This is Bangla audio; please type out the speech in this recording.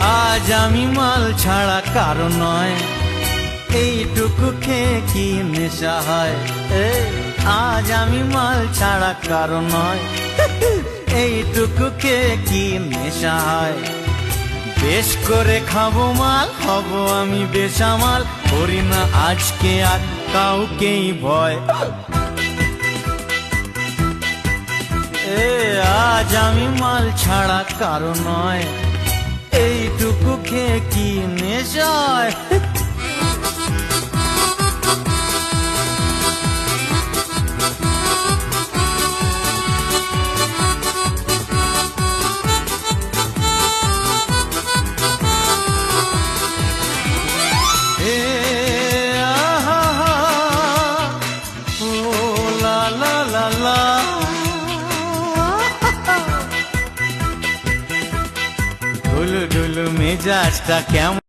আজ আমি মাল ছাড়া কারো নয়, এইটুকু খেয়ে কি নেশা হয়। আজ আমি মাল ছাড়া কারো নয়, এইটুকু খেয়ে কি নেশা হয়। বেশ করে খাবো মাল, হব আমি বেসামাল, করি না আজকে আর কাউকেই ভয়। আজ আমি মাল ছাড়া কারো নয়, এইটুকু খেয়ে কি নেশা হয়। ঢুলু ঢুলু মেজাজটা কেমন